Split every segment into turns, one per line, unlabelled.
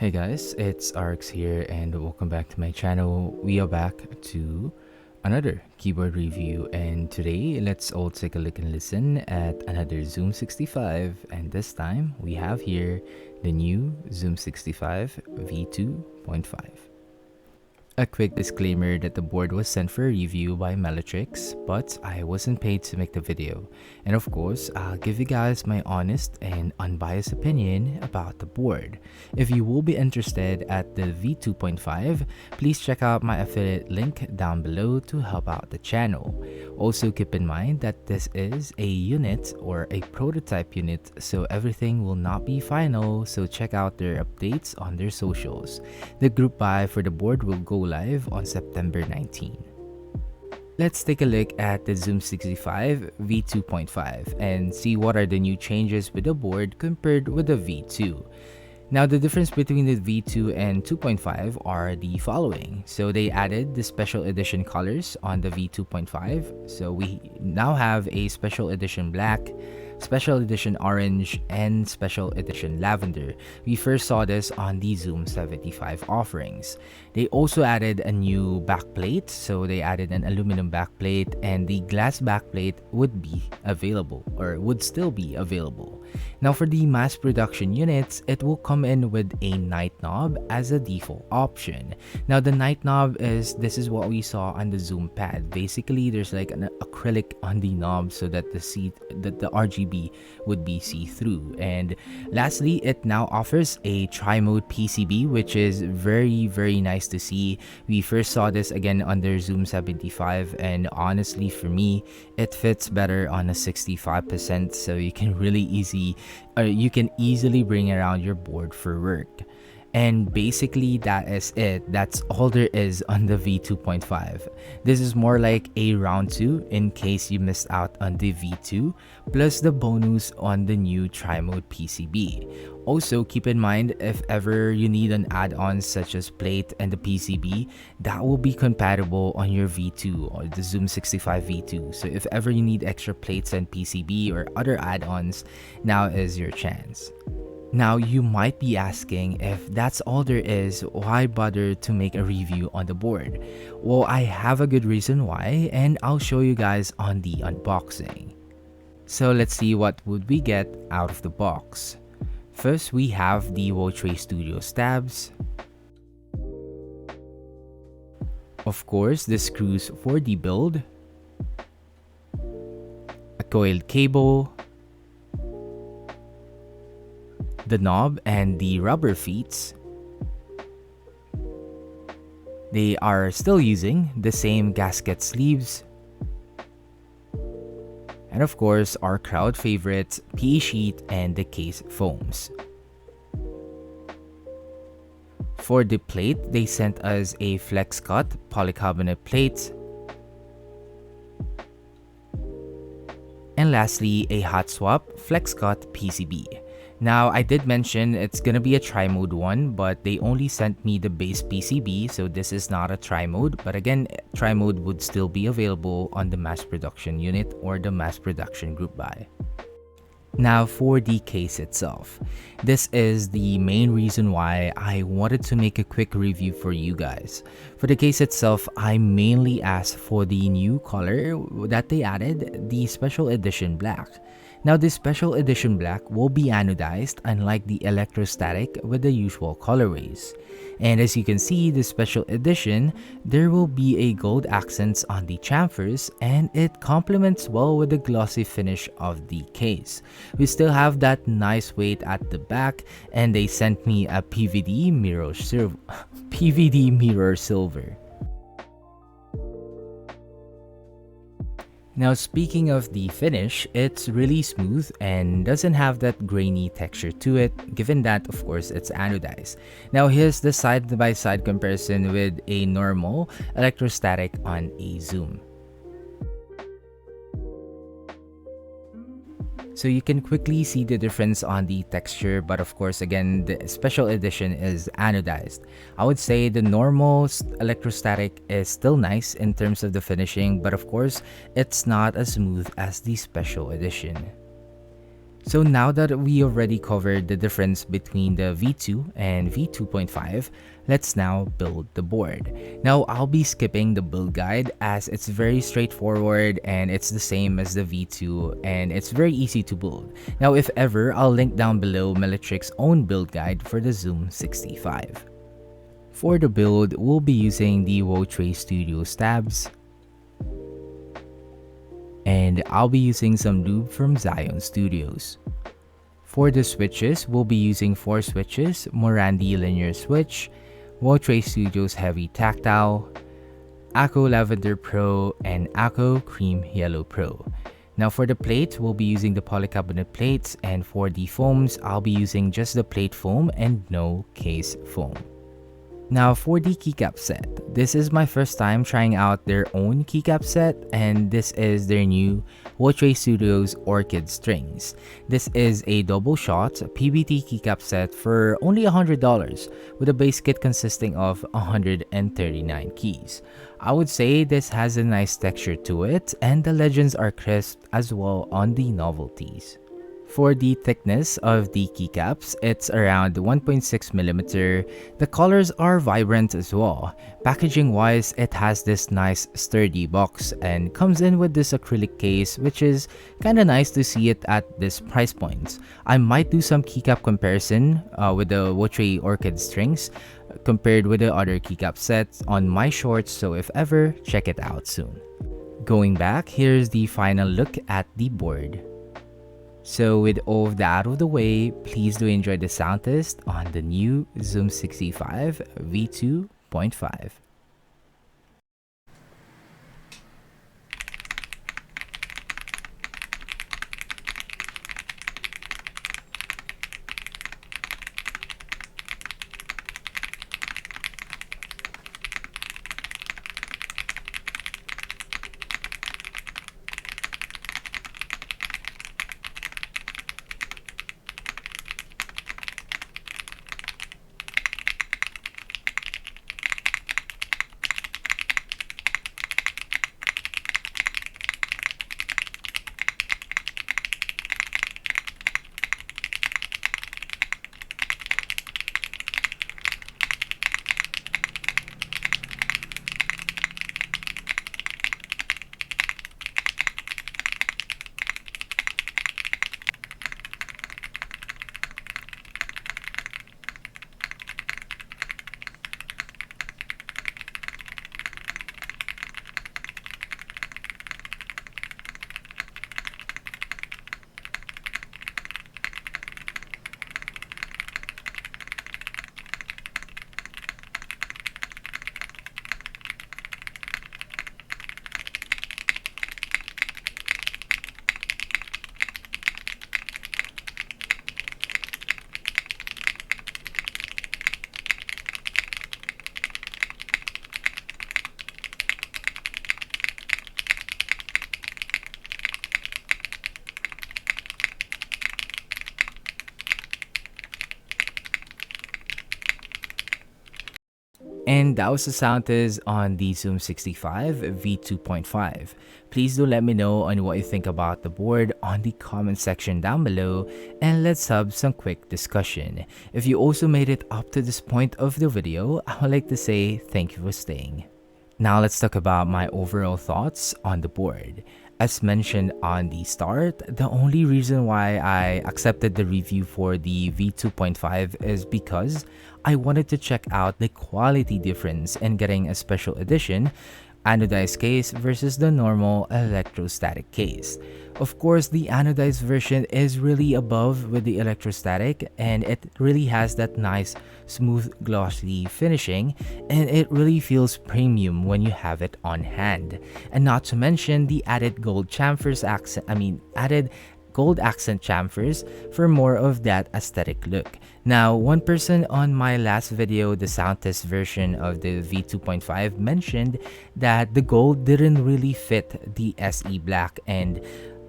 Hey guys, it's RX here and welcome back to my channel. We are back to another keyboard review, and today let's all take a look and listen at another Zoom65, and this time we have here the new Zoom65 V2.5. A quick disclaimer that the board was sent for a review by Melitrix, but I wasn't paid to make the video. And of course, I'll give you guys my honest and unbiased opinion about the board. If you will be interested at the V2.5, please check out my affiliate link down below to help out the channel. Also keep in mind that this is a unit or a prototype unit, so everything will not be final, so check out their updates on their socials. The group buy for the board will go live on September 19. Let's take a look at the Zoom65 V2.5 and see what are the new changes with the board compared with the V2. Now, the difference between the V2 and 2.5 are the following. So they added the special edition colors on the V2.5. So we now have a special edition black, special edition orange, and special edition lavender. We first saw this on the Zoom75 offerings. They also added a new backplate, so they added an aluminum backplate, and the glass backplate would be available or would still be available. Now for the mass production units, it will come in with a Nightknob as a default option. Now the Nightknob this is what we saw on the Zoom pad. Basically, there's like an acrylic on the knob so that the RGB would be see-through. And lastly, it now offers a Tri Mode PCB, which is very nice to see. We first saw this again under Zoom75, and honestly for me, it fits better on a 65%, so you can easily bring around your board for work. And basically that is it. That's all there is on the V2.5. This is more like a round 2 in case you missed out on the V2, plus the bonus on the new Tri Mode PCB. Also keep in mind, if ever you need an add-on such as plate and the PCB, that will be compatible on your V2 or the Zoom65 V2. So if ever you need extra plates and PCB or other add-ons, now is your chance. Now you might be asking, if that's all there is, why bother to make a review on the board? Well, I have a good reason why, and I'll show you guys on the unboxing. So let's see what would we get out of the box. First, we have the Tray Studio tabs. Of course, the screws for the build, a coiled cable, the knob and the rubber feet. They are still using the same gasket sleeves. And of course, our crowd favorite PE sheet and the case foams. For the plate, they sent us a flex cut polycarbonate plate. And lastly, a hot swap flex cut PCB. Now, I did mention it's gonna be a tri-mode one, but they only sent me the base PCB, so this is not a tri-mode. But again, tri-mode would still be available on the mass production unit or the mass production group buy. Now for the case itself, this is the main reason why I wanted to make a quick review for you guys. For the case itself, I mainly asked for the new color that they added, the special edition black. Now this special edition black will be anodized, unlike the electrostatic with the usual colorways. And as you can see, the special edition, there will be a gold accents on the chamfers, and it complements well with the glossy finish of the case. We still have that nice weight at the back, and they sent me a PVD mirror silver. Now speaking of the finish, it's really smooth and doesn't have that grainy texture to it, given that of course it's anodized. Now here's the side-by-side comparison with a normal electrostatic on a Zoom. So you can quickly see the difference on the texture, but of course again, the special edition is anodized. I would say the normal electrostatic is still nice in terms of the finishing, but of course it's not as smooth as the special edition. So now that we already covered the difference between the V2 and V2.5, let's now build the board. Now I'll be skipping the build guide as it's very straightforward and it's the same as the V2 and it's very easy to build. Now if ever, I'll link down below Melitrix's own build guide for the Zoom65. For the build, we'll be using the Tri Studio tabs, and I'll be using some lube from Zion Studios. For the switches, we'll be using 4 switches: Morandi linear switch, Tri Studios heavy tactile, Akko Lavender Pro, and Akko Cream Yellow Pro. Now for the plates, we'll be using the polycarbonate plates, and for the foams, I'll be using just the plate foam and no case foam. Now for the keycap set, this is my first time trying out their own keycap set, and this is their new Tri Studios Orchid strings. This is a double shot PBT keycap set for only $100 with a base kit consisting of 139 keys. I would say this has a nice texture to it, and the legends are crisp as well on the novelties. For the thickness of the keycaps, it's around 1.6mm. The colors are vibrant as well. Packaging wise, it has this nice sturdy box and comes in with this acrylic case, which is kinda nice to see it at this price point. I might do some keycap comparison with the Tri Orchid strings compared with the other keycap sets on my shorts, so if ever, check it out soon. Going back, here's the final look at the board. So with all of that out of the way, please do enjoy the sound test on the new Zoom65 V2.5. And that was the sound test on the Zoom65 V2.5. Please do let me know on what you think about the board on the comment section down below, and let's have some quick discussion. If you also made it up to this point of the video, I would like to say thank you for staying. Now let's talk about my overall thoughts on the board. As mentioned on the start, the only reason why I accepted the review for the V2.5 is because I wanted to check out the quality difference in getting a special edition anodized case versus the normal electrostatic case. Of course, the anodized version is really above with the electrostatic, and it really has that nice smooth glossy finishing, and it really feels premium when you have it on hand. And not to mention the added gold chamfers added gold accent chamfers for more of that aesthetic look. Now, one person on my last video, the Soundtest version of the V2.5, mentioned that the gold didn't really fit the SE Black, and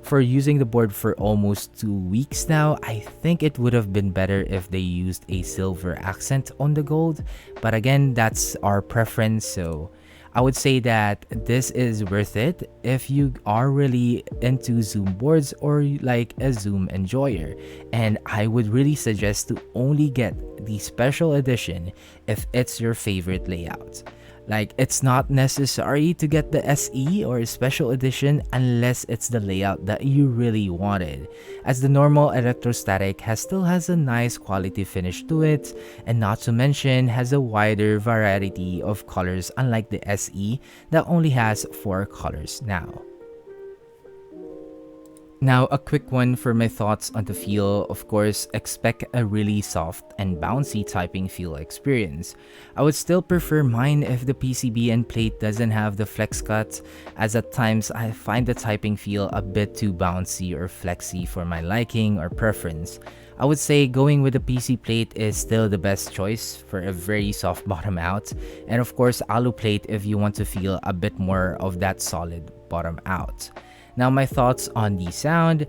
for using the board for almost 2 weeks now, I think it would have been better if they used a silver accent on the gold, but again, that's our preference, so I would say that this is worth it if you are really into Zoom boards or like a Zoom enjoyer. And I would really suggest to only get the special edition if it's your favorite layout. Like, it's not necessary to get the SE or special edition unless it's the layout that you really wanted, as the normal electrostatic still has a nice quality finish to it, and not to mention has a wider variety of colors unlike the SE that only has 4 colors now. Now, a quick one for my thoughts on the feel. Of course, expect a really soft and bouncy typing feel experience. I would still prefer mine if the PCB and plate doesn't have the flex cut, as at times I find the typing feel a bit too bouncy or flexy for my liking or preference. I would say going with the PC plate is still the best choice for a very soft bottom out, and of course alu plate if you want to feel a bit more of that solid bottom out. Now, my thoughts on the sound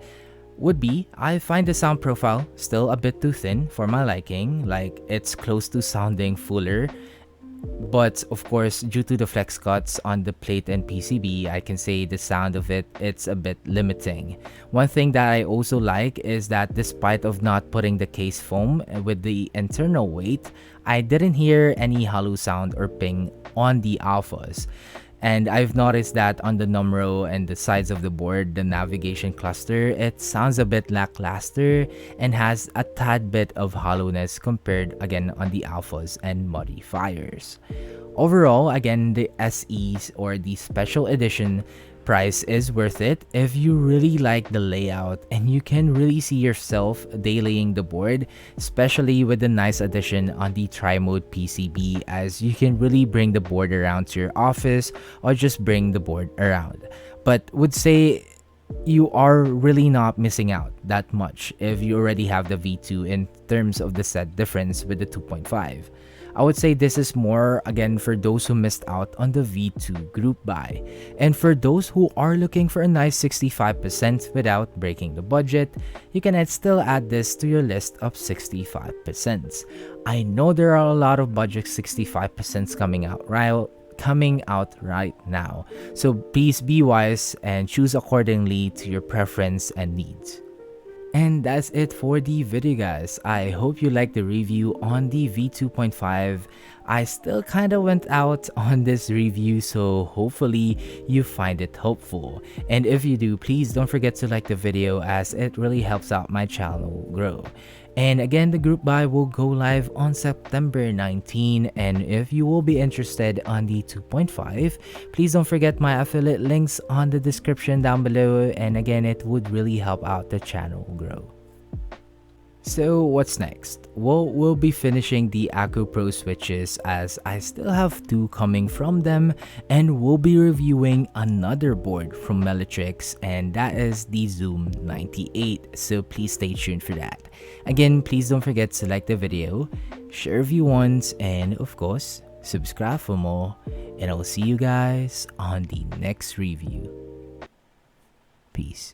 would be, I find the sound profile still a bit too thin for my liking, like it's close to sounding fuller. But of course, due to the flex cuts on the plate and PCB, I can say the sound of it's a bit limiting. One thing that I also like is that despite of not putting the case foam with the internal weight, I didn't hear any hollow sound or ping on the alphas. And I've noticed that on the numero and the sides of the board, the navigation cluster, it sounds a bit lackluster and has a tad bit of hollowness compared again on the alphas and modifiers. Overall, again, the SEs or the special edition price is worth it if you really like the layout and you can really see yourself dailying the board, especially with the nice addition on the Tri Mode PCB, as you can really bring the board around to your office or just bring the board around. But would say you are really not missing out that much if you already have the V2 in terms of the set difference with the 2.5. I would say this is more again for those who missed out on the V2 group buy. And for those who are looking for a nice 65% without breaking the budget, you can still add this to your list of 65%. I know there are a lot of budget 65% coming out right now. So please be wise and choose accordingly to your preference and needs. And that's it for the video, guys. I hope you liked the review on the V2.5. I still kind of went out on this review, so hopefully you find it helpful. And if you do, please don't forget to like the video, as it really helps out my channel grow. And again, the group buy will go live on September 19, and if you will be interested on the 2.5, please don't forget my affiliate links on the description down below, and again, it would really help out the channel grow. So what's next? Well, we'll be finishing the Akko Pro switches, as I still have 2 coming from them, and we'll be reviewing another board from Melitrix, and that is the Zoom98, so please stay tuned for that. Again, please don't forget to like the video, share if you want, and of course, subscribe for more, and I'll see you guys on the next review. Peace.